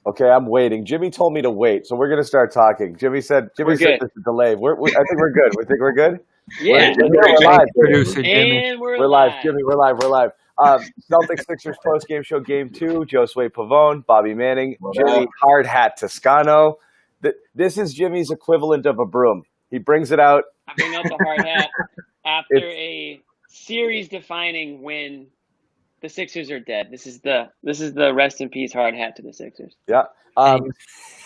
Okay, I'm waiting. Jimmy told me to wait, so we're going to start talking. Jimmy said there's a delay. I think we're good. We think we're good? Yeah. We're live. Producer Jimmy. And We're live. Jimmy, we're live. Celtics Sixers postgame show game 2. Josue Pavone, Bobby Manning, Jimmy Hard Hat Toscano. This is Jimmy's equivalent of a broom. He brings it out. I bring out the hard hat after a series-defining win. The Sixers are dead. This is the rest in peace hard hat to the Sixers. Yeah. I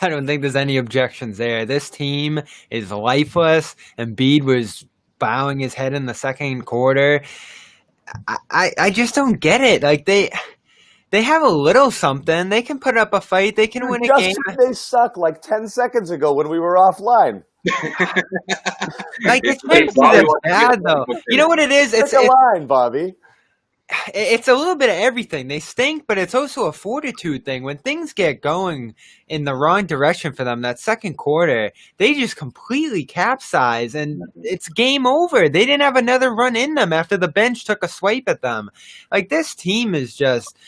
don't think there's any objections there. This team is lifeless. Embiid was bowing his head in the second quarter. I just don't get it. Like they have a little something. They can put up a fight. They can win a game. They suck like 10 seconds ago when we were offline. Like it's bad though. You know what it is? It's a line, Bobby. It's a little bit of everything. They stink, but it's also a fortitude thing. When things get going in the wrong direction for them, that second quarter, they just completely capsize, and it's game over. They didn't have another run in them after the bench took a swipe at them. Like, this team is just,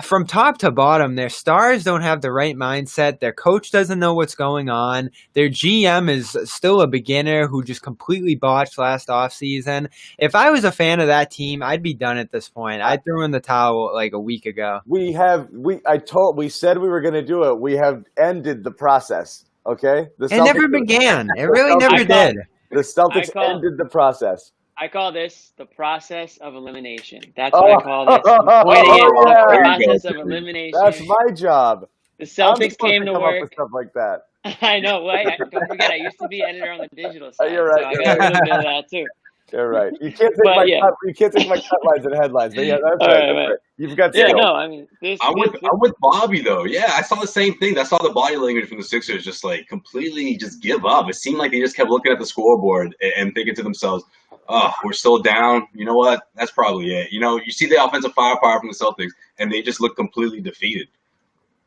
from top to bottom, their stars don't have the right mindset. Their coach doesn't know what's going on. Their GM is still a beginner who just completely botched last offseason. If I was a fan of that team, I'd be done at this point. I threw in the towel like a week ago. We said we were going to do it. We have ended the process. Okay, it never began. It really never did. The Celtics ended the process. I call this the process of elimination. That's what I call this. The process of elimination. That's my job. The Celtics came to work. Up with stuff like that. I know. Well, don't forget, I used to be editor on the digital side. You're right. So I got a little bit of that too. You're right. You can't take my cut lines and headlines. But yeah, that's right. You've got. Yeah, no. I mean, I'm with Bobby though. Yeah, I saw the same thing. I saw the body language from the Sixers just like completely just give up. It seemed like they just kept looking at the scoreboard and thinking to themselves, "Oh, we're still down. You know what? That's probably it." You know, you see the offensive firepower from the Celtics, and they just look completely defeated.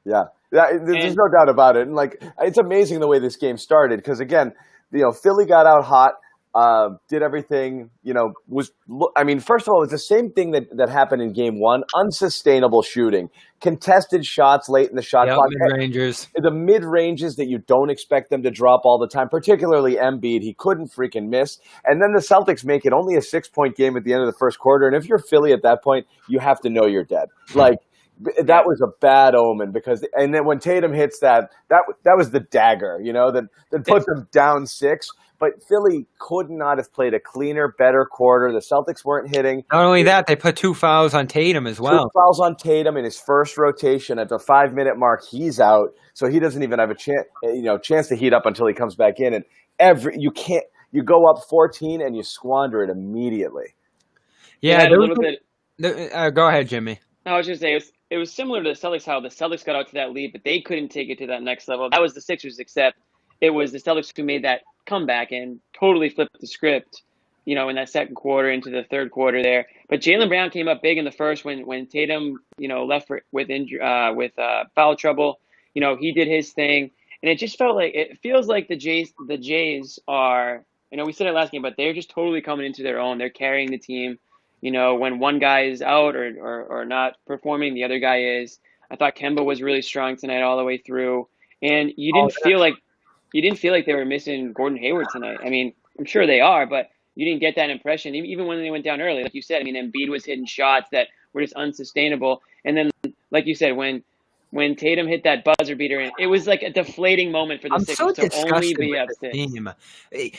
Yeah, there's no doubt about it. And like, it's amazing the way this game started because again, Philly got out hot. Did everything, first of all, it's the same thing that happened in game 1. Unsustainable shooting. Contested shots late in the shot clock. Mid-rangers. The mid-ranges that you don't expect them to drop all the time, particularly Embiid. He couldn't freaking miss. And then the Celtics make it only a 6-point game at the end of the first quarter. And if you're Philly at that point, you have to know you're dead. Like, that was a bad omen and then when Tatum hits that was the dagger, that put them down 6. But Philly could not have played a cleaner, better quarter. The Celtics weren't hitting. Not only that, they put 2 fouls on Tatum as well. 2 fouls on Tatum in his first rotation at the 5-minute mark. He's out, so he doesn't even have a chance to heat up until he comes back in. And you go up 14 and you squander it immediately. Yeah, go ahead, Jimmy. No, I was just saying it was similar to the Celtics, how the Celtics got out to that lead, but they couldn't take it to that next level. That was the Sixers, except it was the Celtics who made that comeback and totally flipped the script, in that second quarter into the third quarter there. But Jaylen Brown came up big in the first when Tatum, left with foul trouble. He did his thing, and it just feels like the Jays are. We said it last game, but they're just totally coming into their own. They're carrying the team. When one guy is out or not performing, the other guy is. I thought Kemba was really strong tonight all the way through, and you didn't feel like they were missing Gordon Hayward tonight. I mean, I'm sure they are, but you didn't get that impression. Even when they went down early, like you said, Embiid was hitting shots that were just unsustainable. And then, like you said, when Tatum hit that buzzer beater, it was like a deflating moment for the Sixers to only be up 6.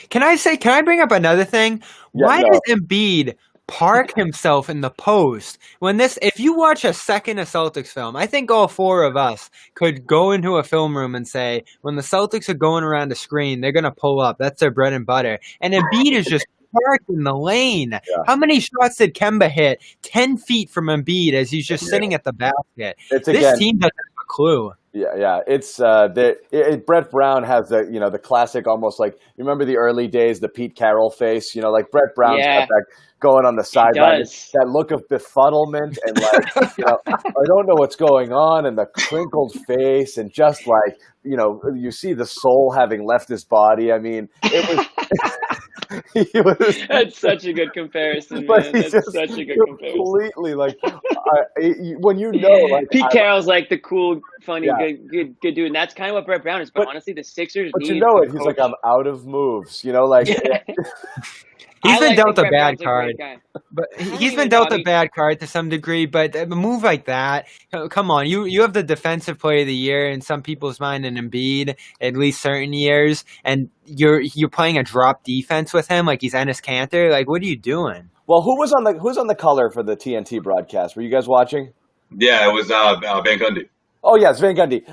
Can I bring up another thing? Why does Embiid park himself in the post if you watch a second of Celtics film, I think all 4 of us could go into a film room and say, when the Celtics are going around the screen, they're going to pull up. That's their bread and butter. And Embiid is just parked in the lane. Yeah. How many shots did Kemba hit 10 feet from Embiid as he's just sitting at the basket? This team doesn't have a clue. Yeah. It's Brett Brown has the classic, almost like, you remember the early days, the Pete Carroll face, like Brett Brown's got that going on the sideline, that look of befuddlement and I don't know what's going on, and the crinkled face, and just you see the soul having left his body. I mean, it was He was, That's such a good comparison, but man. he's That's just such a good comparison. completely like when you know, like Pete Carroll's like the cool, funny, Yeah. good dude, and that's kind of what Brett Brown is. But honestly, the Sixers but you need know a it. He's like, coach. I'm out of moves. You know, like Yeah. He's been dealt a Brett bad Brown's a card. great guy. But I don't he's even been know. dealt a bad card to some degree, but a move like that, come on, you have the defensive player of the year in some people's mind in Embiid, at least certain years, and you're playing a drop defense with him like he's Enes Kanter. Like, what are you doing? Well, who's on the color for the TNT broadcast? Were you guys watching? Yeah, it was Van Gundy. Oh, yes, Van Gundy.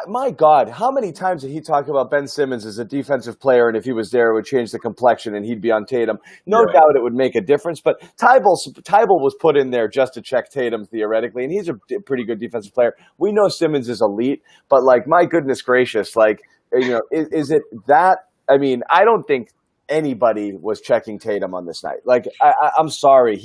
My God, how many times did he talk about Ben Simmons as a defensive player, and if he was there, it would change the complexion, and he'd be on Tatum? No doubt it would make a difference, but Tybal was put in there just to check Tatum, theoretically, and he's a pretty good defensive player. We know Simmons is elite, but, like, my goodness gracious, like, you know, is it that? I mean, I don't think anybody was checking Tatum on this night. Like, I'm sorry.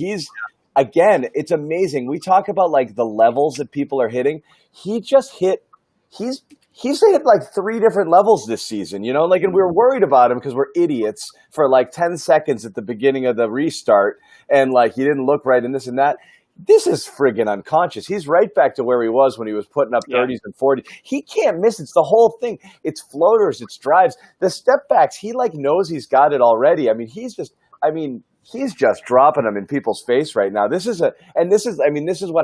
Again, it's amazing. We talk about like the levels that people are hitting. He just hit. He's hit like 3 different levels this season. You know, like, and we were worried about him because we're idiots for like 10 seconds at the beginning of the restart, and like he didn't look right and this and that. This is friggin' unconscious. He's right back to where he was when he was putting up 30s and 40s. He can't miss. It's the whole thing. It's floaters. It's drives. The step backs. He like knows he's got it already. I mean, he's just dropping them in people's face right now. This is what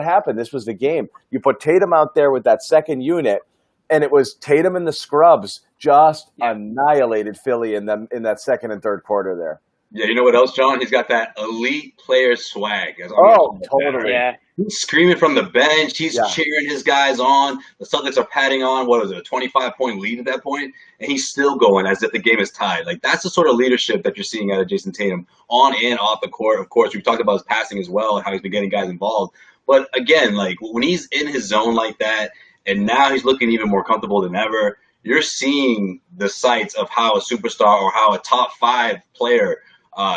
happened. This was the game. You put Tatum out there with that second unit, and it was Tatum and the scrubs just annihilated Philly in that second and third quarter there. Yeah, you know what else, John? He's got that elite player swag. Totally. Yeah. He's screaming from the bench. He's cheering his guys on. The Celtics are patting on, what was it, a 25-point lead at that point? And he's still going as if the game is tied. Like, that's the sort of leadership that you're seeing out of Jason Tatum on and off the court. Of course, we've talked about his passing as well and how he's been getting guys involved. But, again, like, when he's in his zone like that, and now he's looking even more comfortable than ever, you're seeing the sights of how a superstar or how a top 5 player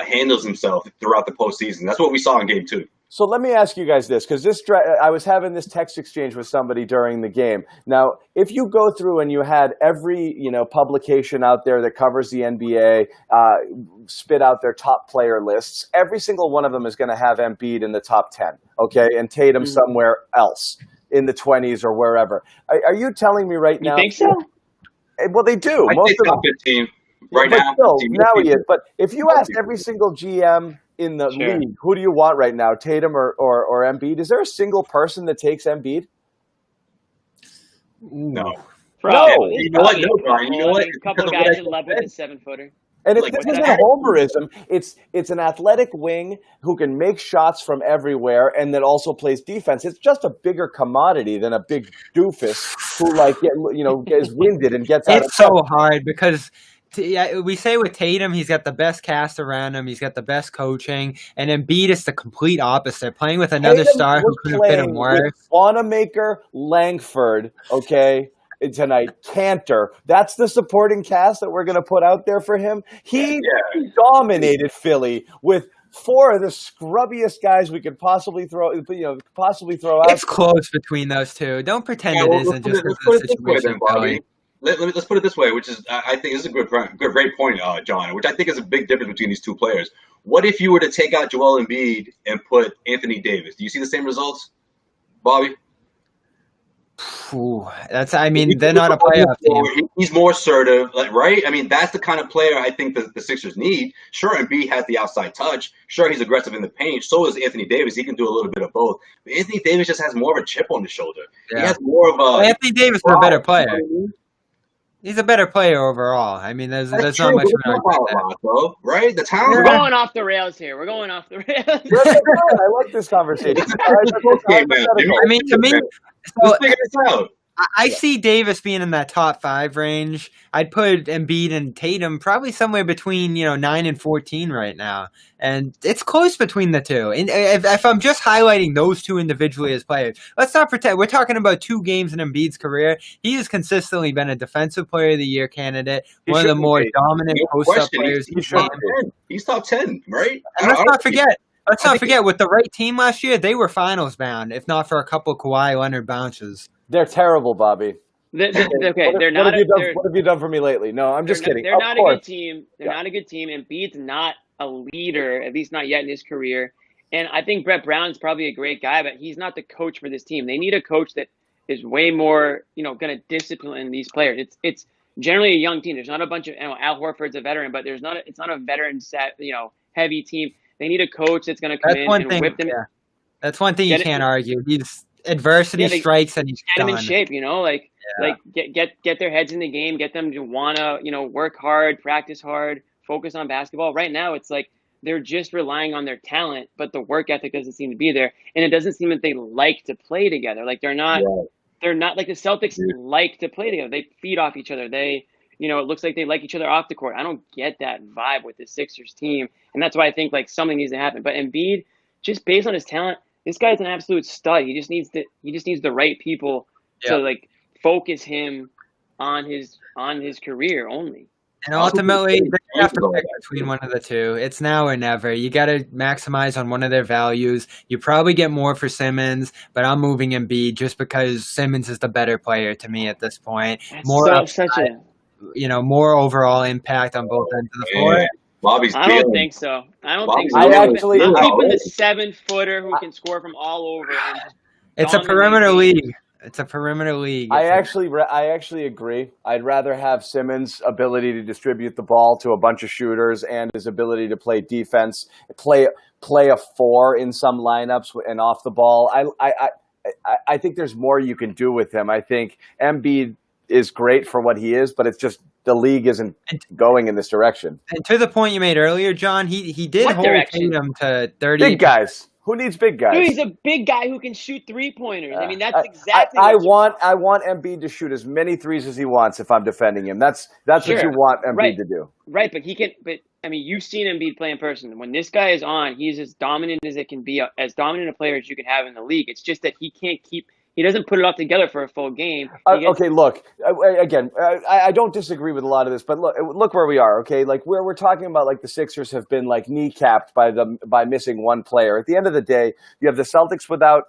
handles himself throughout the postseason. That's what we saw in Game 2. So let me ask you guys this, because I was having this text exchange with somebody during the game. Now, if you go through and you had every publication out there that covers the NBA spit out their top player lists, every single one of them is going to have Embiid in the top 10, okay, and Tatum somewhere else in the 20s or wherever. Are you telling me right now? You think so? Well, they do. I think top 15 right now. Now he is. But if you ask every single GM in the league, who do you want right now, Tatum or Embiid? Is there a single person that takes Embiid? No. Probably. You know what? No, Brian. You know what? A couple of guys in love with a 7-footer. And if this isn't homerism, it's an athletic wing who can make shots from everywhere and that also plays defense. It's just a bigger commodity than a big doofus who gets winded and gets out. It's so hard because we say with Tatum, he's got the best cast around him. He's got the best coaching. And Embiid is the complete opposite, playing with another star who couldn't fit him worse. Wanamaker, Langford, okay, tonight. Cantor. That's the supporting cast that we're going to put out there for him. He dominated Philly with 4 of the scrubbiest guys we could possibly throw out. It's close between those two. Don't pretend it isn't just because of the situation. Let's put it this way, which is I think this is a great point, John, which I think is a big difference between these two players. What if you were to take out Joel Embiid and put Anthony Davis? Do you see the same results, Bobby? They're not a playoff team. He's more assertive, right? I mean, that's the kind of player I think the Sixers need. Sure, Embiid has the outside touch. Sure, he's aggressive in the paint. So is Anthony Davis. He can do a little bit of both. But Anthony Davis just has more of a chip on his shoulder. Yeah. He has more of a. Anthony Davis is a better player. He's a better player overall. I mean, there's not much though, right? The talent. We're going off the rails here. We're going off the rails. I like this conversation. I mean, to me, let's figure this out. I see Davis being in that top 5 range. I'd put Embiid and Tatum probably somewhere between 9 and 14 right now, and it's close between the two. And if I'm just highlighting those two individually as players, let's not pretend we're talking about 2 games in Embiid's career. He has consistently been a Defensive Player of the Year candidate, one of the more dominant post-up players. He's top 10, right? And let's not forget, with the right team last year, they were finals bound, if not for a couple of Kawhi Leonard bounces. They're terrible, Bobby. They're What have you done for me lately? No, I'm just kidding. They're not a good team. They're not a good team. Embiid's not a leader, at least not yet in his career. And I think Brett Brown's probably a great guy, but he's not the coach for this team. They need a coach that is way more, going to discipline these players. It's generally a young team. There's not a bunch of, Al Horford's a veteran, but it's not a veteran set, heavy team. They need a coach that's going to come in and whip them. Yeah. That's one thing you can't argue. He's adversity strikes and he's get them in shape. Get their heads in the game, get them to wanna work hard, practice hard, focus on basketball. Right now, it's like they're just relying on their talent, but the work ethic doesn't seem to be there, and it doesn't seem that they like to play together. Like they're not like the Celtics like to play together. They feed off each other. They it looks like they like each other off the court. I don't get that vibe with the Sixers team, and that's why I think like something needs to happen. But Embiid, just based on his talent, this guy's an absolute stud. He just needs the right people to like focus him on his career only. And ultimately, they have to pick between one of the two. It's now or never. You got to maximize on one of their values. You probably get more for Simmons, but I'm moving Embiid just because Simmons is the better player to me at this point. More overall impact on both ends of the floor. I don't think so. I'm keeping the 7-footer who can score from all over. It's a perimeter league. It's a perimeter league. I actually agree. I'd rather have Simmons' ability to distribute the ball to a bunch of shooters and his ability to play defense, play a 4 in some lineups and off the ball. I think there's more you can do with him. I think Embiid is great for what he is, but it's just the league isn't going in this direction. And to the point you made earlier, John, he did hold Tatum to 30. Big guys. Who needs big guys? Dude, he's a big guy who can shoot 3-pointers. I mean, that's exactly. I want Embiid to shoot as many threes as he wants if I'm defending him. That's what you want Embiid to do. Right, but he can. But I mean, you've seen Embiid play in person. When this guy is on, he's as dominant as it can be, as dominant a player as you can have in the league. It's just that he can't keep. He doesn't put it all together for a full game. Okay, look, again, I don't disagree with a lot of this, but look where we are, okay? Like, we're talking about, like, the Sixers have been, like, kneecapped by missing one player. At the end of the day, you have the Celtics without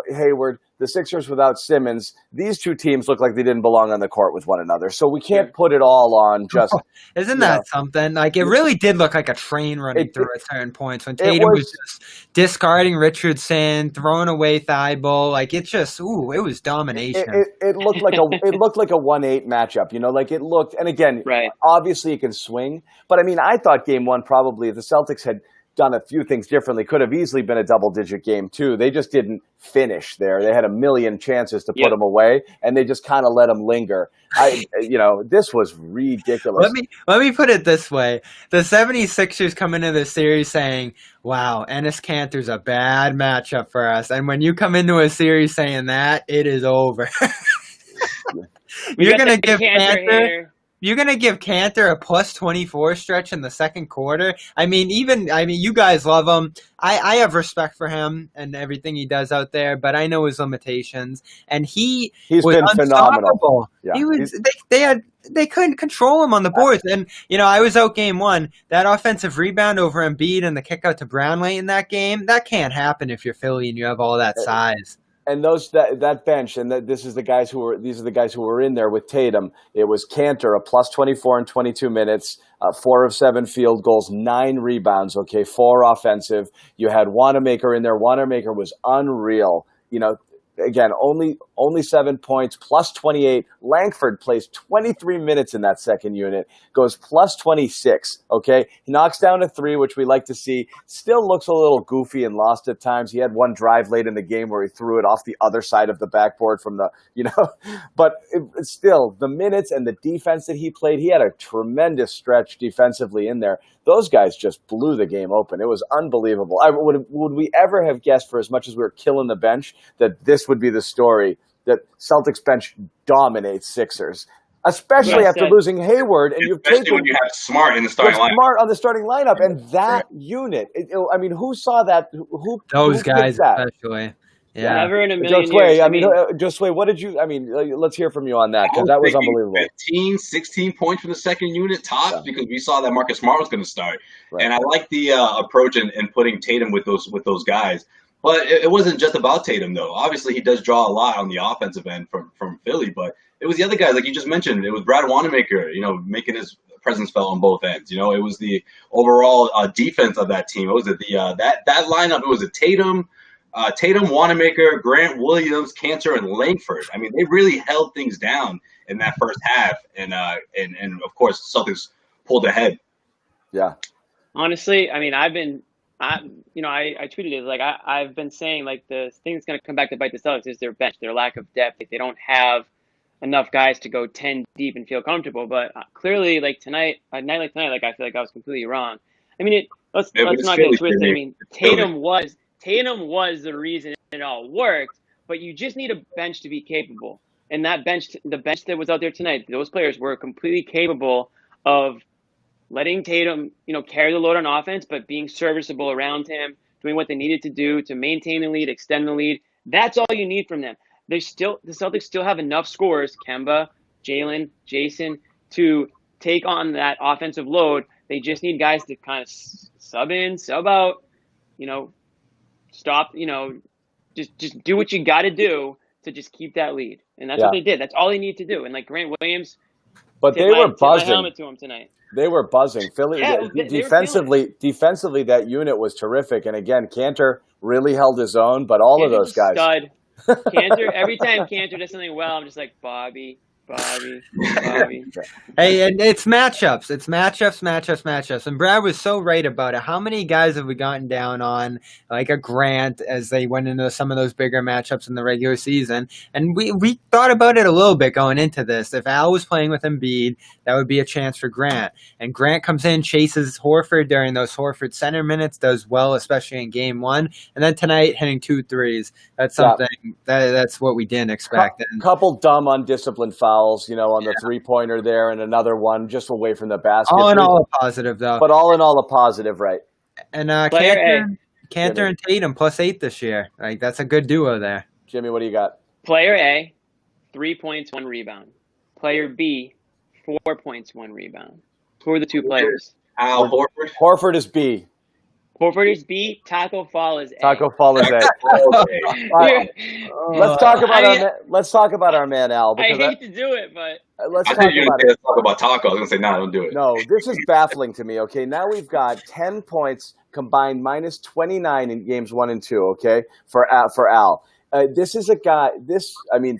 Hayward, the Sixers without Simmons. These two teams look like they didn't belong on the court with one another. So we can't put it all on just... Isn't that something? Like, it really did look like a train running through at certain points when Tatum was just discarding Richardson, throwing away Thibault. Like, it was domination. It looked like a 1-8 matchup, like it looked... And again, obviously it can swing. But, I mean, I thought game one probably, if the Celtics had done a few things differently, could have easily been a double-digit game too. They just didn't finish there. They had a million chances to put them away, and they just kind of let them linger. This was ridiculous. Let me put it this way. The 76ers come into this series saying, wow, Enes Kanter's a bad matchup for us. And when you come into a series saying that, it is over. You're going to give Kanter... You're going to give Kanter a plus 24 stretch in the second quarter? I mean, you guys love him. I have respect for him and everything he does out there, but I know his limitations. And he's been phenomenal. Yeah. They couldn't control him on the boards. And, I was out game one. That offensive rebound over Embiid and the kick out to Brown late in that game, that can't happen if you're Philly and you have all that size. And that bench, and these are the guys who were in there with Tatum. It was Kanter, a plus 24 in 22 minutes, 4 of 7 field goals, 9 rebounds. Okay, 4 offensive. You had Wanamaker in there. Wanamaker was unreal. Again, only 7 points, plus 28. Langford plays 23 minutes in that second unit, goes plus 26, okay? He knocks down a 3, which we like to see. Still looks a little goofy and lost at times. He had one drive late in the game where he threw it off the other side of the backboard from but still, the minutes and the defense that he played, he had a tremendous stretch defensively in there. Those guys just blew the game open. It was unbelievable. Would we ever have guessed, for as much as we were killing the bench, that this would be the story, that Celtics bench dominates Sixers, especially after losing Hayward, and you've taken when you have Smart in the starting lineup. Smart on the starting lineup, and that unit. Who saw that? Those guys especially. Yeah. Never in a million years. Josue, what did you? Let's hear from you on that, because that was unbelievable. 15, 16 points from the second unit tops, because we saw that Marcus Smart was going to start, and I like the approach in putting Tatum with those guys. But it wasn't just about Tatum, though. Obviously, he does draw a lot on the offensive end from Philly, but it was the other guys, like you just mentioned. It was Brad Wanamaker, making his presence fell on both ends. You know, it was the overall defense of that team. It was that lineup. It was a Tatum, Wanamaker, Grant Williams, Cantor, and Langford. I mean, they really held things down in that first half, and of course, Celtics pulled ahead. Yeah. Honestly, I mean, I tweeted it, like, I've been saying, like, the thing that's going to come back to bite the Celtics is their bench, their lack of depth. Like, they don't have enough guys to go 10 deep and feel comfortable. But clearly, like, tonight, a night like tonight, like, I feel like I was completely wrong. I mean, let's not get twisted. I mean, Tatum was the reason it all worked, but you just need a bench to be capable. And that bench, the bench that was out there tonight, those players were completely capable of letting Tatum, carry the load on offense, but being serviceable around him, doing what they needed to do to maintain the lead, extend the lead. That's all you need from them. The Celtics still have enough scorers, Kemba, Jalen, Jason, to take on that offensive load. They just need guys to kind of sub in, sub out, stop, just do what you got to do to just keep that lead. And that's what they did. That's all they need to do. And like Grant Williams, but they were buzzing. My helmet to him tonight. They were buzzing. Philly defensively, that unit was terrific. And again, Cantor really held his own, but all of those guys. Stud. Cantor, every time Cantor does something well, I'm just like, Bobby. Hey, and it's matchups. It's matchups. And Brad was so right about it. How many guys have we gotten down on, like a Grant, as they went into some of those bigger matchups in the regular season? And we thought about it a little bit going into this. If Al was playing with Embiid, that would be a chance for Grant. And Grant comes in, chases Horford during those Horford center minutes, does well, especially in game one. And then tonight, hitting 2 threes. That's something that's what we didn't expect. Couple dumb, undisciplined fouls, on the three-pointer there, and another one just away from the basket. All in all, a positive, though. But all in all, a positive, right? And Cantor and Tatum +8 this year. Like, that's a good duo there. Jimmy, what do you got? Player A, 3 points, 1 rebound. Player B, 4 points, 1 rebound. Who are the two players? Al Horford. Horford is B. Horford is B. Taco Fall is A. Taco Fall is A. Right. Let's talk about our man Al. I hate to do it, but let's talk about Taco. I was gonna say, no, don't do it. No, this is baffling to me. Okay, now we've got 10 points combined minus 29 in games 1 and 2. Okay, for Al. This is a guy.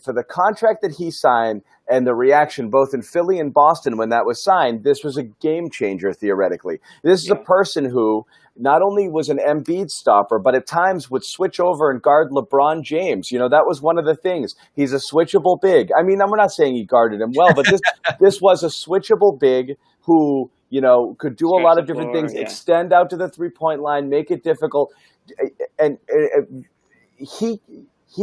For the contract that he signed and the reaction both in Philly and Boston when that was signed, this was a game changer theoretically. This is a person who not only was an Embiid stopper, but at times would switch over and guard LeBron James. That was one of the things. He's a switchable big. I mean, I'm not saying he guarded him well, but this was a switchable big who, could do a lot of different things, extend out to the 3-point line, make it difficult. And he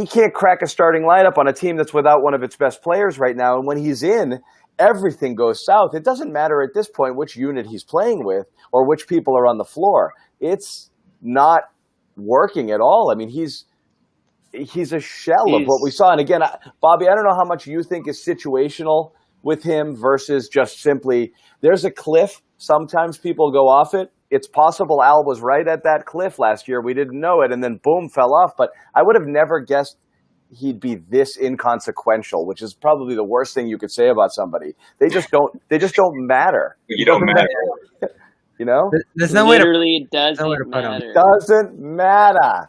can't crack a starting lineup on a team that's without one of its best players right now. And when he's in, everything goes south. It doesn't matter at this point which unit he's playing with or which people are on the floor. It's not working at all. I mean, he's a shell of what we saw. And again, Bobby, I don't know how much you think is situational with him versus just simply there's a cliff. Sometimes people go off it. It's possible Al was right at that cliff last year. We didn't know it, and then boom, fell off. But I would have never guessed he'd be this inconsequential, which is probably the worst thing you could say about somebody. They just don't matter. You don't matter. There's no way to put him. Doesn't matter.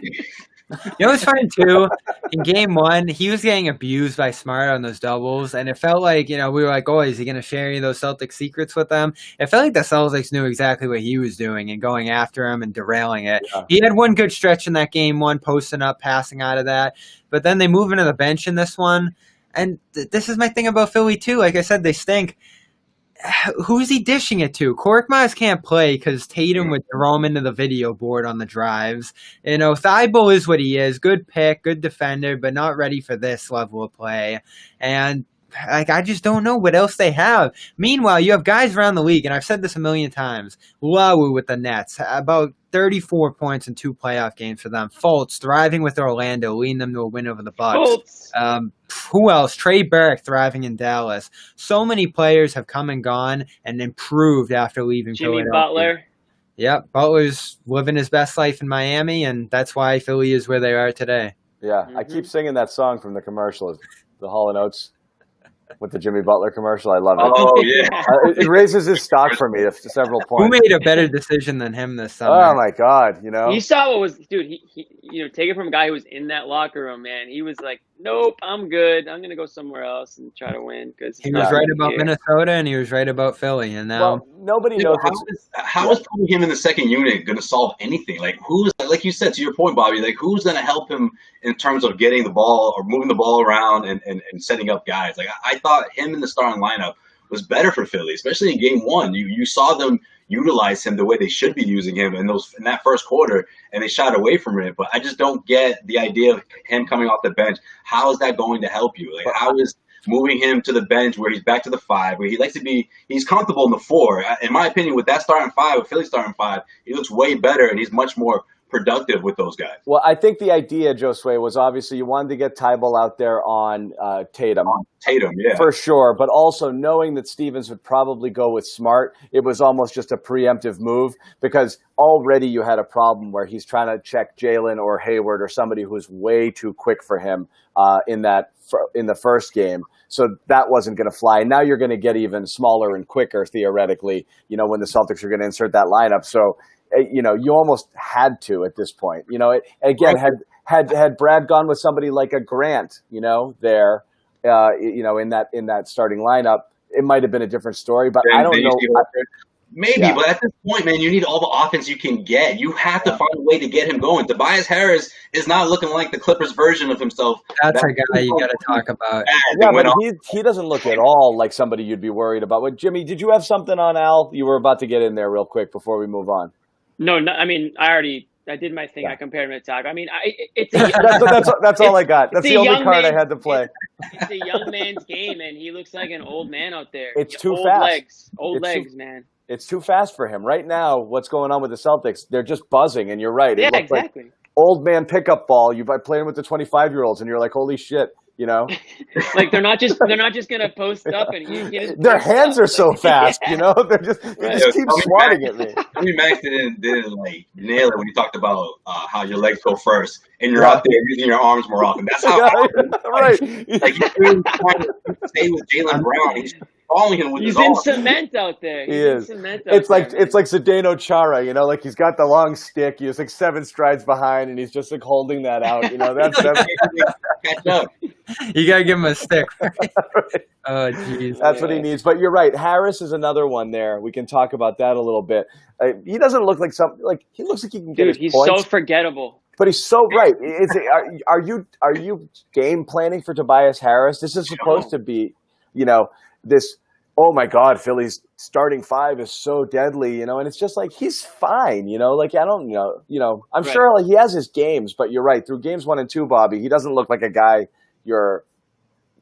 What's funny too? In game 1, he was getting abused by Smart on those doubles, and it felt like, we were like, oh, is he going to share any of those Celtics secrets with them? It felt like the Celtics knew exactly what he was doing and going after him and derailing it. Yeah. He had one good stretch in that game 1, posting up, passing out of that, but then they move into the bench in this one, and this is my thing about Philly too. Like I said, they stink. Who's he dishing it to? Korkmaz can't play because Tatum would throw him into the video board on the drives. Thibault is what he is. Good pick, good defender, but not ready for this level of play. And I just don't know what else they have. Meanwhile, you have guys around the league, and I've said this a million times. Lawu with the Nets, about 34 points in 2 playoff games for them. Fultz thriving with Orlando, leading them to a win over the Bucks. Who else? Trey Burke thriving in Dallas. So many players have come and gone and improved after leaving Jimmy Philadelphia. Butler. Yep, Butler's living his best life in Miami, and that's why Philly is where they are today. Yeah, I keep singing that song from the commercial, the Hall & Oates. with the Jimmy Butler commercial. I love it. Oh yeah. It raises his stock for me to several points. Who made a better decision than him this summer? Oh my God! You know, He saw what was, dude. He take it from a guy who was in that locker room, man. He was like, "Nope, I'm good. I'm gonna go somewhere else and try to win." Because He was right about Minnesota and he was right about Philly, and now nobody knows. How is putting him in the second unit going to solve anything? Like who's, like you said, to your point, Bobby, like who's going to help him in terms of getting the ball or moving the ball around and setting up guys? Like I thought him in the starting lineup was better for Philly, especially in game one. You saw them utilize him the way they should be using him in that first quarter, and they shied away from it. But I just don't get the idea of him coming off the bench. How is that going to help you? Like how is moving him to the bench where he's back to the 5, where he likes to be, he's comfortable in the 4. In my opinion, with that starting 5, with Philly starting 5, he looks way better and he's much more productive with those guys. Well, I think the idea, Josue, was obviously you wanted to get Tybal out there on Tatum. Tatum, yeah. For sure, but also knowing that Stevens would probably go with Smart, it was almost just a preemptive move because already you had a problem where he's trying to check Jalen or Hayward or somebody who's way too quick for him in the first game. So that wasn't going to fly. Now you're going to get even smaller and quicker, theoretically, when the Celtics are going to insert that lineup. So, you almost had to at this point. Again, had Brad gone with somebody like a Grant, there, in that starting lineup, it might have been a different story. But I don't know. Maybe, yeah. But at this point, man, you need all the offense you can get. You have to find a way to get him going. Tobias Harris is not looking like the Clippers version of himself. That's a guy you got to talk about. Yeah, but he doesn't look at all like somebody you'd be worried about. But Jimmy, did you have something on Al? You were about to get in there real quick before we move on. No, I mean, I did my thing. Yeah. I compared him to Taco. I mean, that's all I got. That's the only card I had to play. It's a young man's game, and he looks like an old man out there. It's too fast. Old legs, man. It's too fast for him. Right now, what's going on with the Celtics, they're just buzzing, and you're right. Yeah, exactly. Like old man pickup ball. You playing with the 25-year-olds, and you're like, holy shit, Like they're not just gonna post up and their hands are so fast, they just keep swatting at me. I mean, Max didn't like nail it when he talked about how your legs go first and you're out there using your arms more often. That's how right. Like he's really trying to stay with Jaylen Brown. He's following him with his arms. He's in cement out there. It's like Zdeno Chara, like he's got the long stick. He's like 7 strides behind, and he's just like holding that out. That's catch up. You gotta give him a stick. Right? Oh, jeez. That's what he needs. But you're right. Harris is another one there. We can talk about that a little bit. He doesn't look like he looks like he can get his he's points. So forgettable. But he's so right. Are you game planning for Tobias Harris? This is supposed to be, this. Oh my God, Philly's starting 5 is so deadly, and it's just like he's fine, I don't know, I'm sure he has his games, but you're right. Through games 1 and 2, Bobby, he doesn't look like a guy you're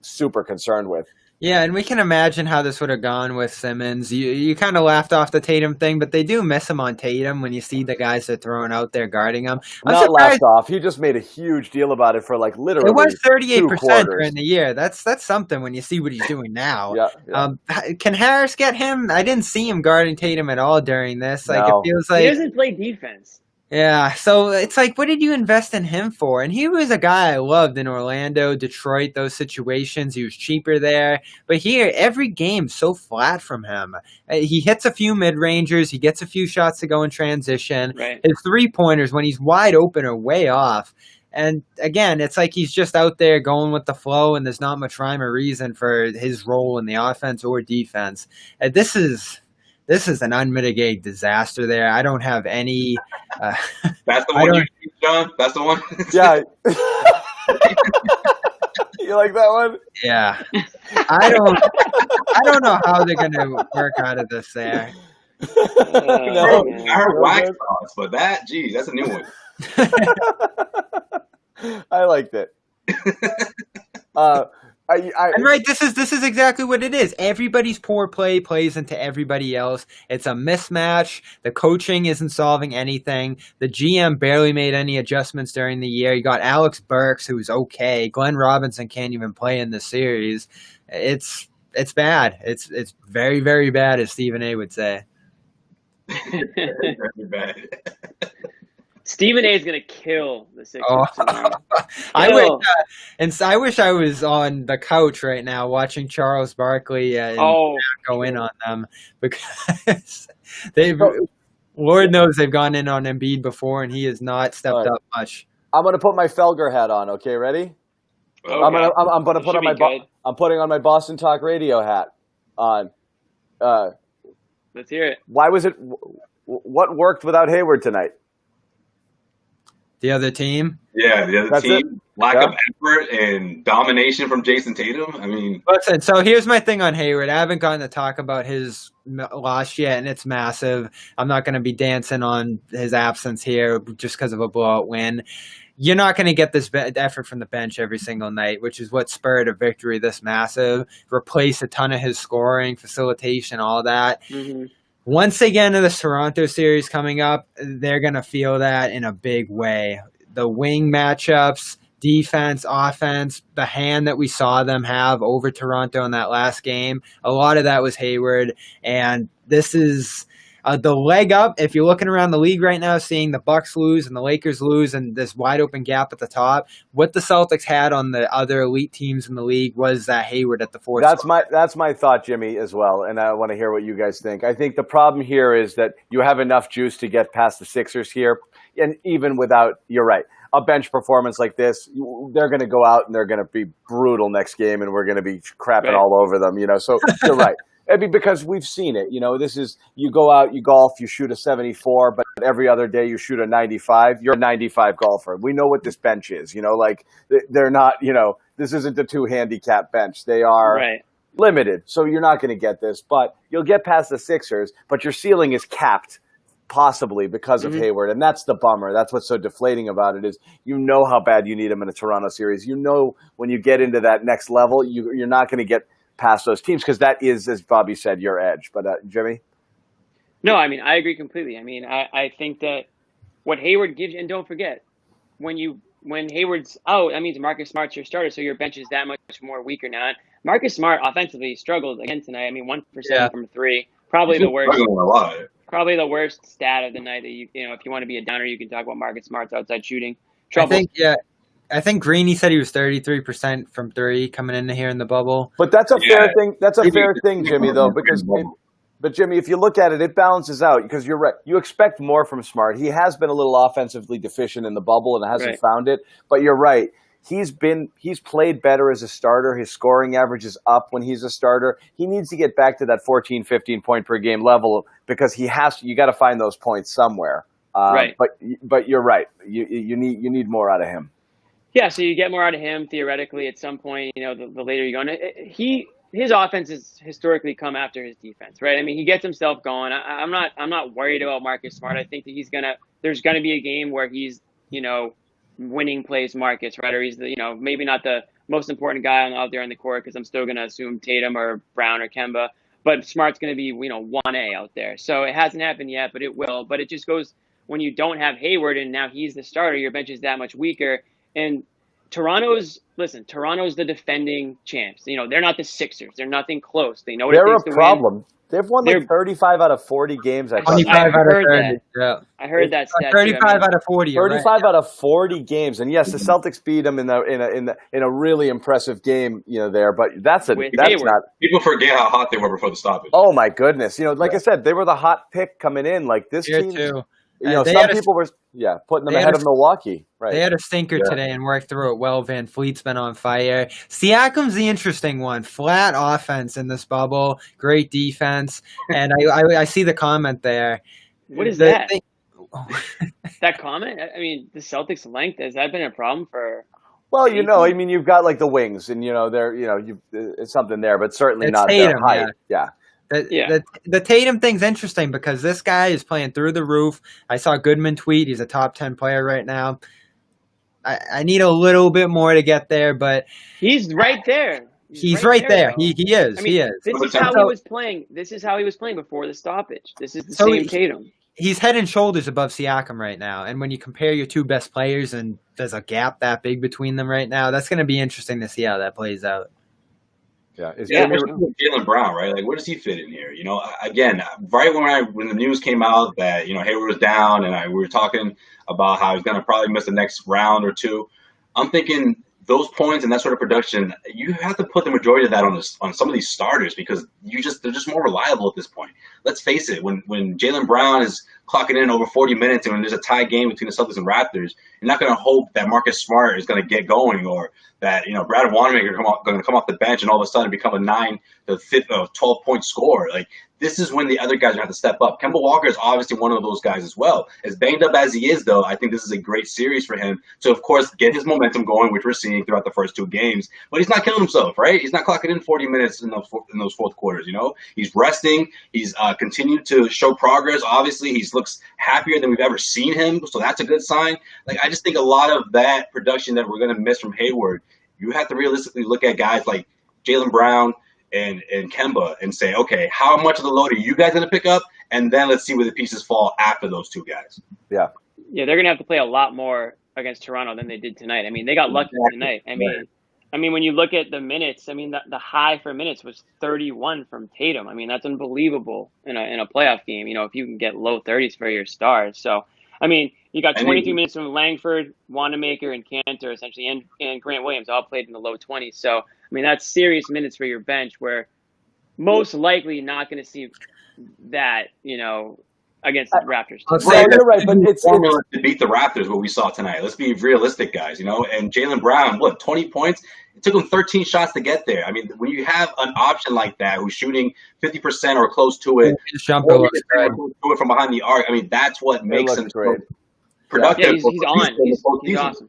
super concerned with. Yeah, and we can imagine how this would have gone with Simmons. You kind of laughed off the Tatum thing, but they do miss him on Tatum when you see the guys they're throwing out there guarding him. Not laughed off. He just made a huge deal about it for literally. It was 38% during the year. That's something when you see what he's doing now. Yeah. Can Harris get him? I didn't see him guarding Tatum at all during this. It feels like he doesn't play defense. Yeah, so it's like, what did you invest in him for? And he was a guy I loved in Orlando, Detroit, those situations. He was cheaper there. But here, every game's so flat from him. He hits a few mid-rangers. He gets a few shots to go in transition. Right. His three-pointers, when he's wide open, are way off. And again, it's like he's just out there going with the flow, and there's not much rhyme or reason for his role in the offense or defense. This is an unmitigated disaster there. I don't have any... That's the one you see, John? That's the one? Yeah. You like that one? Yeah. I don't know how they're going to work out of this there. No, I heard wax sauce, but that's a new one. I liked it. And right, this is exactly what it is. Everybody's poor play plays into everybody else. It's a mismatch. The coaching isn't solving anything. The GM barely made any adjustments during the year. You got Alex Burks, who's okay. Glenn Robinson can't even play in the series. It's bad. It's very, very bad, as Stephen A. would say. Very bad. Stephen A is gonna kill the Sixers Oh. tomorrow. I wish I was on the couch right now watching Charles Barkley and go in on them because Lord knows they've gone in on Embiid before and he has not stepped up much. I'm gonna put my Felger hat on. Okay, ready? Okay. I'm gonna put on I'm putting on my Boston Talk Radio hat on. Let's hear it. Why was it? What worked without Hayward tonight? The other team? Yeah, the other That's team. Lack of effort and domination from Jason Tatum. I mean, listen, so here's my thing on Hayward. I haven't gotten to talk about his loss yet, and it's massive. I'm not going to be dancing on his absence here just because of a blowout win. You're not going to get this effort from the bench every single night, which is what spurred a victory this massive. Replace a ton of his scoring, facilitation, all that. Mm-hmm. Once they get into the Toronto series coming up, they're going to feel that in a big way. The wing matchups, defense, offense, the hand that we saw them have over Toronto in that last game, a lot of that was Hayward. And this is the leg up. If you're looking around the league right now, seeing the Bucks lose and the Lakers lose and this wide open gap at the top, what the Celtics had on the other elite teams in the league was that Hayward at the fourth spot. That's my thought, Jimmy, as well. And I want to hear what you guys think. I think the problem here is that you have enough juice to get past the Sixers here. And even without, you're right, a bench performance like this, they're going to go out and they're going to be brutal next game and we're going to be crapping all over them, So you're right. I mean, because we've seen it, this is, you go out, you golf, you shoot a 74, but every other day you shoot a 95. You're a 95 golfer. We know what this bench is, they're not, this isn't a 2-handicap bench. They are limited. So you're not going to get this, but you'll get past the Sixers, but your ceiling is capped possibly because of Hayward. And that's the bummer. That's what's so deflating about it is how bad you need him in a Toronto series. When you get into that next level, you're not going to get past those teams because that is, as Bobby said, your edge. But Jimmy? No, I mean, I agree completely. I mean, I think that what Hayward gives you, and don't forget, when Hayward's out, that means Marcus Smart's your starter, so your bench is that much more weaker now. Marcus Smart offensively struggled again tonight. I mean, 1% from 3, probably the worst. Probably the worst stat of the night. That if you want to be a downer, you can talk about Marcus Smart's outside shooting trouble. I think Greeny said he was 33% from 3 coming into here in the bubble. But that's a fair thing. That's a fair thing, Jimmy, though, because but Jimmy, if you look at it, it balances out because you're right. You expect more from Smart. He has been a little offensively deficient in the bubble and hasn't found it. But you're right. He's played better as a starter. His scoring average is up when he's a starter. He needs to get back to that 14, 15 point per game level because you got to find those points somewhere. But you're right. You need more out of him. Yeah, so you get more out of him theoretically at some point. The later you go, his offense has historically come after his defense, right? I mean, he gets himself going. I'm not worried about Marcus Smart. I think that there's gonna be a game where he's winning plays Marcus, right? Or he's maybe not the most important guy out there on the court because I'm still gonna assume Tatum or Brown or Kemba, but Smart's gonna be 1A out there. So it hasn't happened yet, but it will. But it just goes when you don't have Hayward and now he's the starter, your bench is that much weaker. And Toronto's the defending champs. They're not the Sixers. They're nothing close. They know what it takes to win. They're a problem. They've won 35 out of 40 games. 25 out of 30. I heard that stat. 35 out of 40. 35 out of 40 games, and yes, the Celtics beat them in a really impressive game. There, but that's not. People forget how hot they were before the stoppage. Oh my goodness! Like I said, they were the hot pick coming in. Like this team. Too. Some people were putting them ahead of Milwaukee. Right. They had a stinker today and worked through it well. Van Fleet's been on fire. Siakam's the interesting one. Flat offense in this bubble. Great defense. And I see the comment there. What is that? That comment? I mean, the Celtics' length, has that been a problem for... Well, you've got like the wings and, it's something there, but certainly not Tatum, the height. Yeah. The Tatum thing's interesting because this guy is playing through the roof. I saw Goodman tweet. He's a top 10 player right now. I need a little bit more to get there, but he's right there. He's right there. He is. He is. This is how he was playing. This is how he was playing before the stoppage. This is the same Tatum. He's head and shoulders above Siakam right now. And when you compare your two best players and there's a gap that big between them right now, that's going to be interesting to see how that plays out. Yeah. Is Yeah, Jimmy, for sure. Jaylen Brown, right? Like, where does he fit in here? You know, again, right when the news came out that Hayward was down, and we were talking about how he's going to probably miss the next round or two, I'm thinking those points and that sort of production, you have to put the majority of that on some of these starters because they're just more reliable at this point. Let's face it, when Jaylen Brown is clocking in over 40 minutes and when there's a tie game between the Celtics and Raptors, you're not going to hope that Marcus Smart is going to get going or that Brad Wanamaker going to come off the bench and all of a sudden become a 9 to 12-point scorer. Like, this is when the other guys are going to have to step up. Kemba Walker is obviously one of those guys as well. As banged up as he is, though, I think this is a great series for him to, of course, get his momentum going, which we're seeing throughout the first 2 games. But he's not killing himself, right? He's not clocking in 40 minutes in those fourth quarters, He's resting. He's continued to show progress. Obviously, he looks happier than we've ever seen him, so that's a good sign. Like, I just think a lot of that production that we're going to miss from Hayward, you have to realistically look at guys like Jaylen Brown and Kemba and say, okay, how much of the load are you guys going to pick up? And then let's see where the pieces fall after those 2 guys. yeah. Yeah, they're going to have to play a lot more against Toronto than they did tonight. I mean, they got lucky tonight. I mean, when you look at the minutes, I mean, the high for minutes was 31 from Tatum. I mean, that's unbelievable in a playoff game, if you can get low 30s for your stars. So, I mean, you got 23 minutes from Langford, Wanamaker, and Cantor, essentially, and Grant Williams all played in the low 20s. So, I mean, that's serious minutes for your bench where most likely not going to see that, against the Raptors. You're right, but it's formula to beat the Raptors, what we saw tonight. Let's be realistic, guys, And Jaylen Brown, 20 points? It took him 13 shots to get there. I mean, when you have an option like that who's shooting 50% or close to it, or from behind the arc, I mean, that's what makes him great. Productive. Yeah, he's awesome.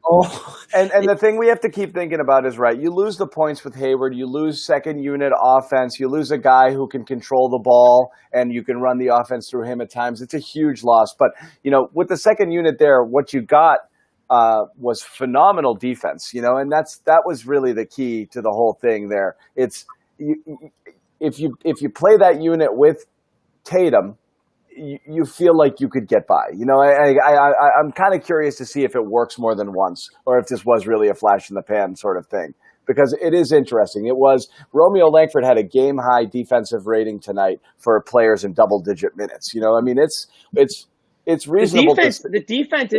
And the thing we have to keep thinking about is, right, you lose the points with Hayward, you lose second unit offense, you lose a guy who can control the ball and you can run the offense through him at times. It's a huge loss. But, with the second unit there, what you got was phenomenal defense, and that was really the key to the whole thing there. It's if you play that unit with Tatum, you feel like you could get by. I'm kind of curious to see if it works more than once or if this was really a flash in the pan sort of thing, because it is interesting. It was Romeo Langford had a game high defensive rating tonight for players in double digit minutes. I mean, it's reasonable. The defense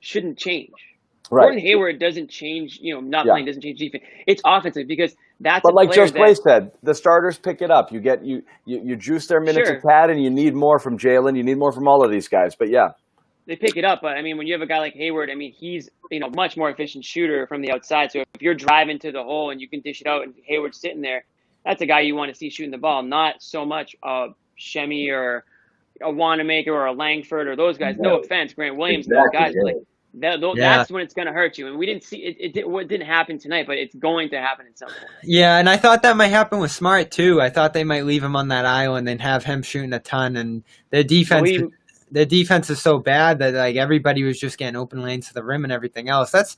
shouldn't change. Right. Gordon Hayward doesn't change, playing doesn't change defense. It's offensive because that's. But like Joe Clay said, the starters pick it up. You juice their minutes a tad, and you need more from Jaylen. You need more from all of these guys. But yeah, they pick it up. But I mean, when you have a guy like Hayward, I mean, he's much more efficient shooter from the outside. So if you're driving to the hole and you can dish it out, and Hayward's sitting there, that's a guy you want to see shooting the ball. Not so much Shemi or a Wanamaker or a Langford or those guys. No offense, Grant Williams, those guys. But that's when it's going to hurt you. And we didn't see it. It didn't happen tonight, but it's going to happen at some point. Yeah, and I thought that might happen with Smart too. I thought they might leave him on that island and have him shooting a ton. And their defense, is so bad that like everybody was just getting open lanes to the rim and everything else. That's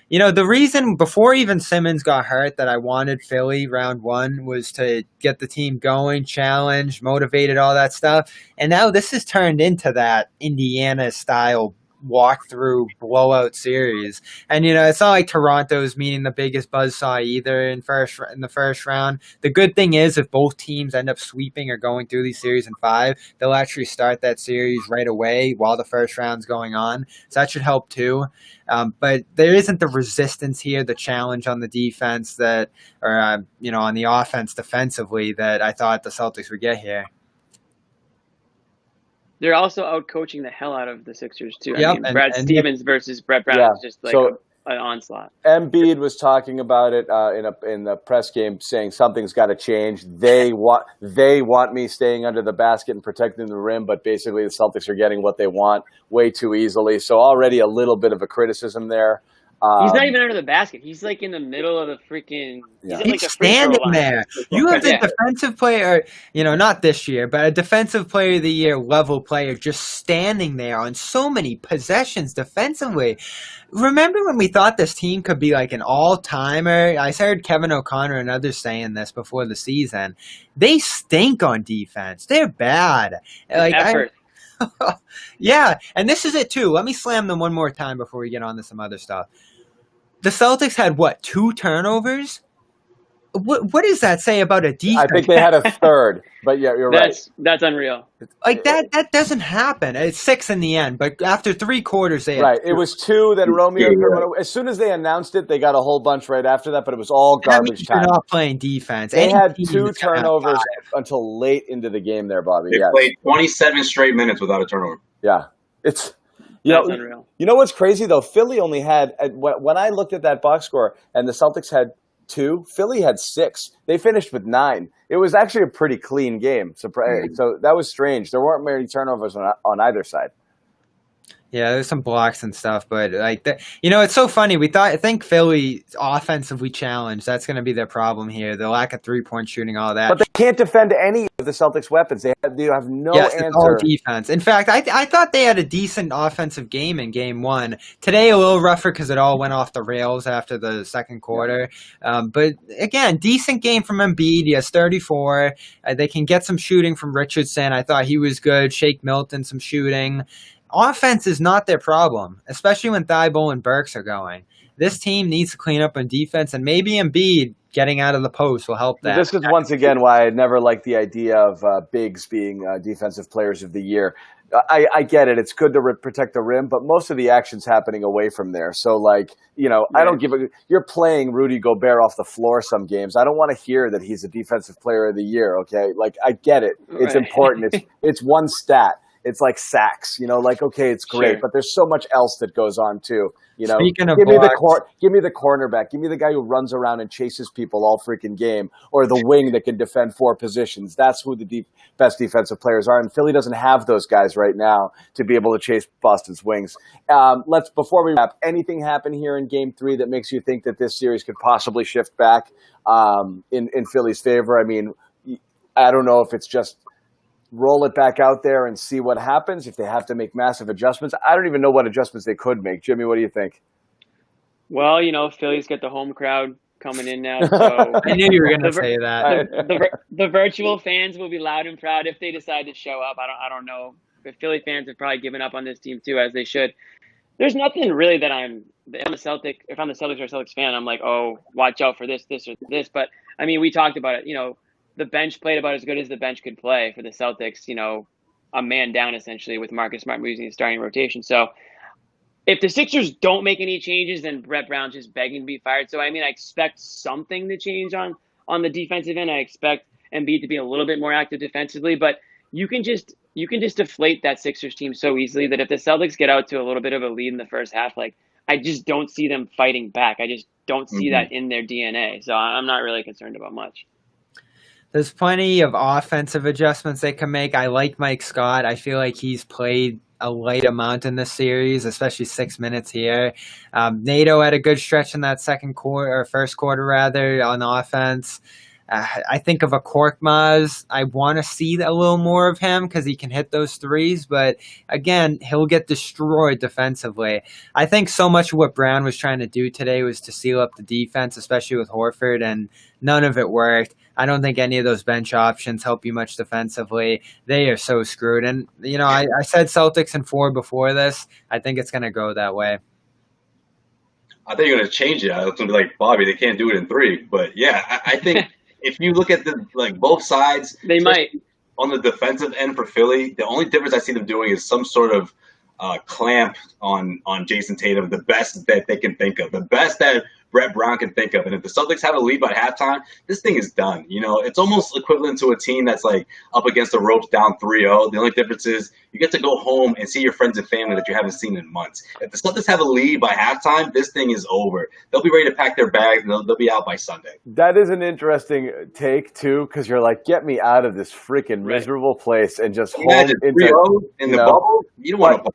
the reason before even Simmons got hurt that I wanted Philly round 1 was to get the team going, challenged, motivated, all that stuff. And now this has turned into that Indiana style walk-through blowout series. And it's not like Toronto's meeting the biggest buzzsaw either in the first round. The good thing is if both teams end up sweeping or going through these series in 5, they'll actually start that series right away while the first round's going on. So that should help too. But there isn't the resistance here, the challenge on the defense on the offense defensively that I thought the Celtics would get here. They're also out coaching the hell out of the Sixers too. Yep, I mean, Brad Stevens versus Brett Brown is just like an onslaught. Embiid was talking about it in the press game, saying something's got to change. They want me staying under the basket and protecting the rim, but basically the Celtics are getting what they want way too easily. So already a little bit of a criticism there. He's not even under the basket. He's like in the middle of the freaking. He's standing there. You have the defensive player, not this year, but a defensive player of the year level player just standing there on so many possessions defensively. Remember when we thought this team could be like an all-timer? I heard Kevin O'Connor and others saying this before the season. They stink on defense. They're bad. Effort. Yeah, and this is it too. Let me slam them one more time before we get on to some other stuff. The Celtics had 2 turnovers? What does that say about a defense? I think they had a third, but yeah, you're right. That's unreal. Like that doesn't happen. It's 6 in the end, but after 3 quarters, they had Right. 2. It was 2, then Romeo. As soon as they announced it, they got a whole bunch right after that, but it was all garbage time. They're not playing defense. They Any had team 2 is gonna have turnovers 5. until late into the game there, Bobby. They played 27 straight minutes without a turnover. Yeah. It's That's unreal. You know what's crazy though? Philly only had when I looked at that box score and the Celtics had 2, Philly had 6. They finished with 9. It was actually a pretty clean game. So that was strange. There weren't many turnovers on either side. Yeah, there's some blocks and stuff, but it's so funny. I think Philly offensively challenged. That's going to be their problem here. The lack of 3-point shooting, all that. But they can't defend any of the Celtics' weapons. They have no answer. It's all defense. In fact, I thought they had a decent offensive game in Game 1. Today, a little rougher because it all went off the rails after the second quarter. But again, decent game from Embiid. He has 34. They can get some shooting from Richardson. I thought he was good. Shake Milton, some shooting. Offense is not their problem, especially when Thibault and Burks are going. This team needs to clean up on defense, and maybe Embiid getting out of the post will help that. This is once again why I never liked the idea of bigs being defensive players of the year. I get it. It's good to protect the rim, but most of the action's happening away from there. So, I don't give a – you're playing Rudy Gobert off the floor some games. I don't want to hear that he's a defensive player of the year, okay? I get it. It's important. It's one stat. It's like sacks, okay, it's great, but there's so much else that goes on too. Speaking of give me the cornerback, give me the guy who runs around and chases people all freaking game, or the wing that can defend 4 positions. That's who the best defensive players are, and Philly doesn't have those guys right now to be able to chase Boston's wings. Before we wrap, anything happen here in Game 3 that makes you think that this series could possibly shift back in Philly's favor? I mean, I don't know if it's just roll it back out there and see what happens, if they have to make massive adjustments. I don't even know what adjustments they could make. Jimmy, what do you think? Well, Philly's got the home crowd coming in now. So I knew you were going to say that. The virtual fans will be loud and proud if they decide to show up. I don't know. The Philly fans have probably given up on this team too, as they should. There's nothing really that if I'm the Celtics or Celtics fan, I'm like, oh, watch out for this or this. But I mean, we talked about it, the bench played about as good as the bench could play for the Celtics, a man down essentially with Marcus Smart using the starting rotation. So if the Sixers don't make any changes, then Brett Brown's just begging to be fired. So, I mean, I expect something to change on the defensive end. I expect Embiid to be a little bit more active defensively, but you can just deflate that Sixers team so easily that if the Celtics get out to a little bit of a lead in the first half, I just don't see them fighting back. I just don't see that in their DNA. So I'm not really concerned about much. There's plenty of offensive adjustments they can make. I like Mike Scott. I feel like he's played a light amount in this series, especially 6 minutes here. Nato had a good stretch in that first quarter rather, on offense. I think of a Korkmaz. I want to see a little more of him because he can hit those threes, but again, he'll get destroyed defensively. I think so much of what Brown was trying to do today was to seal up the defense, especially with Horford, and none of it worked. I don't think any of those bench options help you much defensively. They are so screwed. And, I said Celtics in 4 before this. I think it's going to go that way. I think you're going to change it. I was going to be like, Bobby, they can't do it in 3. But, yeah, I think – if you look at both sides, they might. On the defensive end for Philly, the only difference I see them doing is some sort of clamp on Jason Tatum, the best that they can think of, the best that Brett Brown can think of. And if the Celtics have a lead by halftime, this thing is done. It's almost equivalent to a team that's up against the ropes down 3-0. The only difference is you get to go home and see your friends and family that you haven't seen in months. If the Celtics have a lead by halftime, this thing is over. They'll be ready to pack their bags and they'll be out by Sunday. That is an interesting take too, because you're like, get me out of this freaking miserable place and just home into 3-0 in the bubble. You don't want to.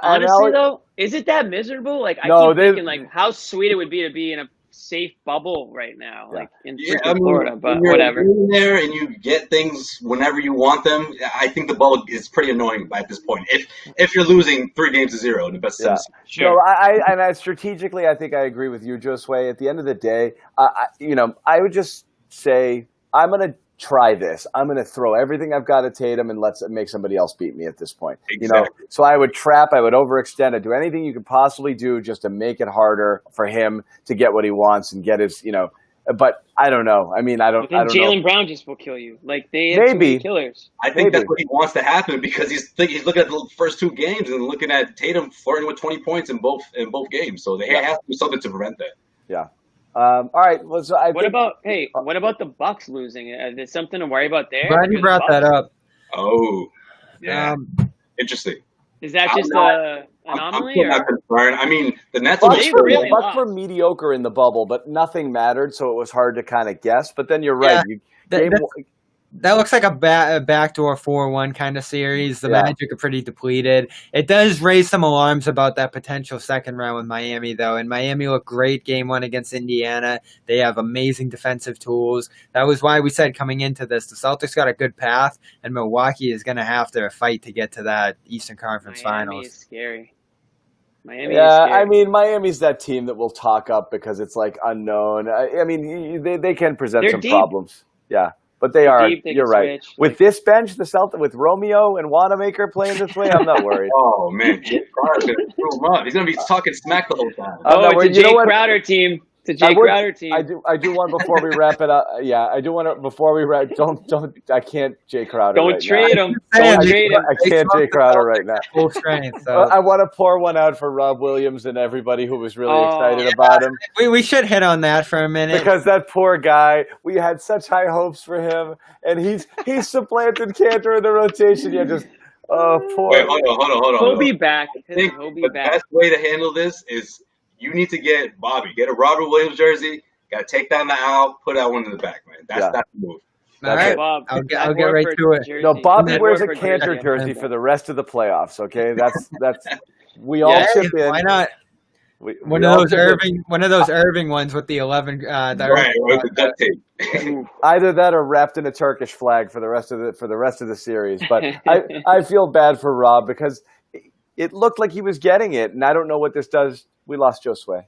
Honestly, though, is it that miserable? I keep thinking how sweet it would be to be in a safe bubble right now, in Florida. But whatever. You're in there and you get things whenever you want them. I think the bubble is pretty annoying at this point. If you're losing 3-0 in the best sense. Sure. I strategically, I think I agree with you, Josue. At the end of the day, I would just say I'm going to try this. I'm going to throw everything I've got at Tatum and let's make somebody else beat me at this point. Exactly. So I would trap, I would overextend, I'd do anything you could possibly do just to make it harder for him to get what he wants and get his, But I don't know. I mean, I don't know. Jaylen Brown just will kill you. Like they have too many killers. I think that's what he wants to happen because he's looking at the first 2 games and looking at Tatum flirting with 20 points in both games. So they have to do something to prevent that. Yeah. All right. Well, so what about the Bucks losing? Is there something to worry about there? Glad you brought that up. Oh, yeah. Interesting. Is that just an anomaly? I'm not concerned. I mean, the Nets Bucks were mediocre in the bubble, but nothing mattered, so it was hard to kind of guess. But then you're right. That looks like a backdoor 4-1 kind of series. The Magic are pretty depleted. It does raise some alarms about that potential second round with Miami, though. And Miami looked great game 1 against Indiana. They have amazing defensive tools. That was why we said coming into this, the Celtics got a good path, and Milwaukee is going to have to fight to get to that Eastern Conference Finals. Miami is scary. Miami is scary. I mean, Miami's that team that we'll talk up because it's like unknown. I mean, they can present some problems. Yeah. But they are. You're right. With this bench, the Celtics with Romeo and Wanamaker playing this way, I'm not worried. Oh man, Jay Crowder's gonna screw him up. He's gonna be talking smack the whole time. It's a Jay Crowder team. It's a Jay Crowder team. I do want before we wrap it up. Yeah, I do want to before we wrap. Don't. I can't Jay Crowder. Don't trade him. Don't trade him. I can't Jay Crowder right now. Full strength. So. I want to pour one out for Rob Williams and everybody who was really excited about him. We should hit on that for a minute because that poor guy. We had such high hopes for him, and he's supplanted Cantor in the rotation. Yeah, just poor. Wait, hold on. He'll be back. I think the best way to handle this is you need to get a Robert Williams jersey. Got to take down the owl, put that one in the back, man. That's the move. All right, Bob, I'll get right to it. Jersey. No, Bobby wears a Cantor jersey for the rest of the playoffs. Okay, that's we all chip in. Why not? One of those Irving ones with the 11. Right, with the duct tape. Either that or wrapped in a Turkish flag for the rest of the series. But I feel bad for Rob because it looked like he was getting it, and I don't know what this does. We lost Josue.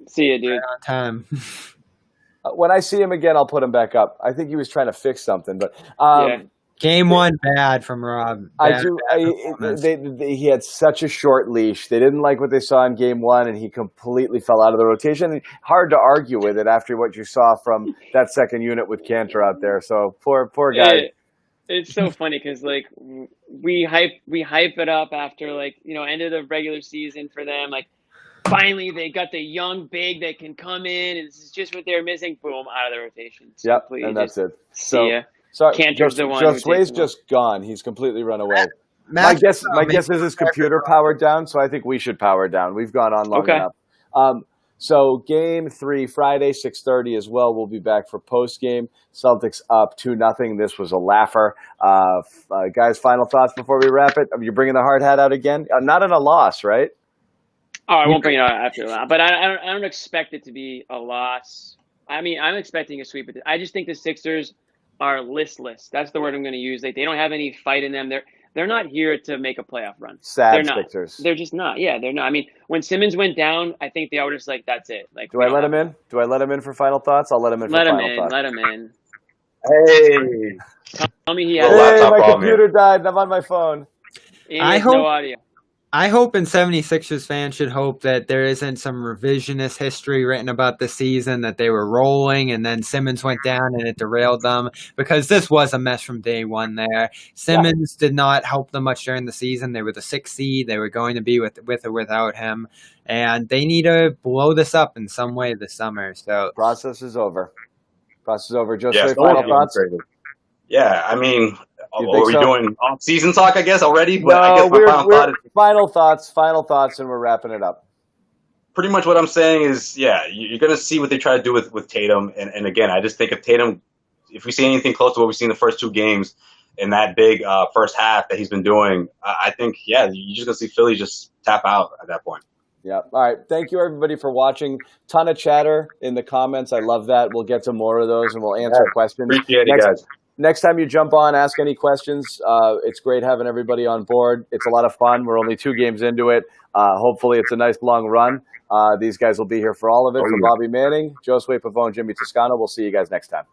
See you, dude. Right on time. When I see him again, I'll put him back up. I think he was trying to fix something, but Game 1 bad from Rob. He had such a short leash. They didn't like what they saw in Game 1, and he completely fell out of the rotation. Hard to argue with it after what you saw from that second unit with Cantor out there. So poor guy. It's so funny because like we hype it up after end of the regular season for them. Like finally they got the young big that can come in, and this is just what they're missing. Boom, out of the rotation. Yep, and that's it. So Cantor's the one. Josue's just gone. He's completely run away. My guess is his computer powered down, so I think we should power down. We've gone on long enough. So Game 3, Friday, 6:30 as well. We'll be back for postgame. Celtics up 2-0. This was a laugher. Guys, final thoughts before we wrap it? You're bringing the hard hat out again? Not in a loss, right? Oh, I won't bring it out after that. But I don't expect it to be a loss. I mean, I'm expecting a sweep. I just think the Sixers are listless. That's the word I'm going to use. Like they don't have any fight in them. They're not here to make a playoff run. Sad Sixers. They're just not. Yeah, they're not. I mean, when Simmons went down, I think they were just like, that's it. Like, do I let him in? Do I let him in for final thoughts? I'll let him in for final thoughts. Let him in. Hey. Tell me he has my computer died and I'm on my phone. I hope no audio. I hope, and 76ers fans should hope, that there isn't some revisionist history written about the season, that they were rolling and then Simmons went down and it derailed them, because this was a mess from day one there. Simmons did not help them much during the season. They were the 6th seed. They were going to be with or without him, and they need to blow this up in some way this summer. So process is over. Just final thoughts? Yeah, I mean, are we doing off-season talk, I guess, already? But no, I guess we're final thoughts, and we're wrapping it up. Pretty much what I'm saying is, you're going to see what they try to do with Tatum. And again, I just think if we see anything close to what we've seen in the first 2 games in that big first half that he's been doing, I think, you're just going to see Philly just tap out at that point. Yeah. All right. Thank you, everybody, for watching. Ton of chatter in the comments. I love that. We'll get to more of those, and we'll answer questions. Appreciate it, guys. Next time you jump on, ask any questions. It's great having everybody on board. It's a lot of fun. We're only 2 games into it. Hopefully it's a nice long run. These guys will be here for all of it. For Bobby Manning, Josue Pavone, Jimmy Toscano. We'll see you guys next time.